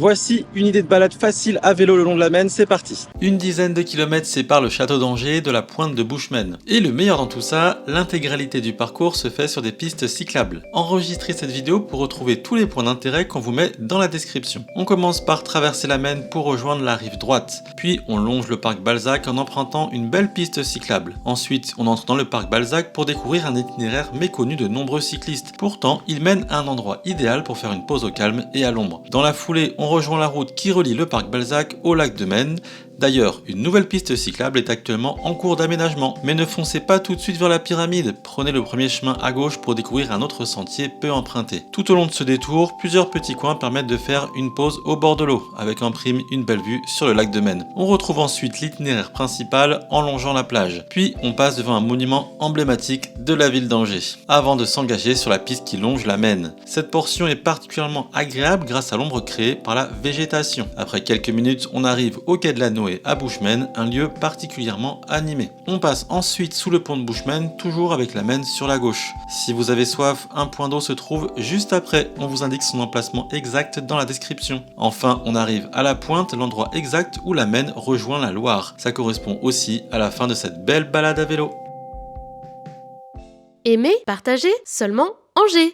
Voici une idée de balade facile à vélo le long de la Maine, c'est parti. Une dizaine de kilomètres séparent le château d'Angers de la pointe de Bushman. Et le meilleur dans tout ça, l'intégralité du parcours se fait sur des pistes cyclables. Enregistrez cette vidéo pour retrouver tous les points d'intérêt qu'on vous met dans la description. On commence par traverser la Maine pour rejoindre la rive droite. Puis on longe le parc Balzac en empruntant une belle piste cyclable. Ensuite, on entre dans le parc Balzac pour découvrir un itinéraire méconnu de nombreux cyclistes. Pourtant, il mène à un endroit idéal pour faire une pause au calme et à l'ombre. Dans la foulée, on rejoint la route qui relie le parc Balzac au lac de Maine. D'ailleurs, une nouvelle piste cyclable est actuellement en cours d'aménagement. Mais ne foncez pas tout de suite vers la pyramide, prenez le premier chemin à gauche pour découvrir un autre sentier peu emprunté. Tout au long de ce détour, plusieurs petits coins permettent de faire une pause au bord de l'eau, avec en prime une belle vue sur le lac de Maine. On retrouve ensuite l'itinéraire principal en longeant la plage. Puis on passe devant un monument emblématique de la ville d'Angers, avant de s'engager sur la piste qui longe la Maine. Cette portion est particulièrement agréable grâce à l'ombre créée par la végétation. Après quelques minutes, on arrive au quai de la Noé à Bushman, un lieu particulièrement animé. On passe ensuite sous le pont de Bushman, toujours avec la Maine sur la gauche. Si vous avez soif, un point d'eau se trouve juste après, on vous indique son emplacement exact dans la description. Enfin, on arrive à la pointe, l'endroit exact où la Maine rejoint la Loire. Ça correspond aussi à la fin de cette belle balade à vélo. Aimez, partagez, seulement Angers.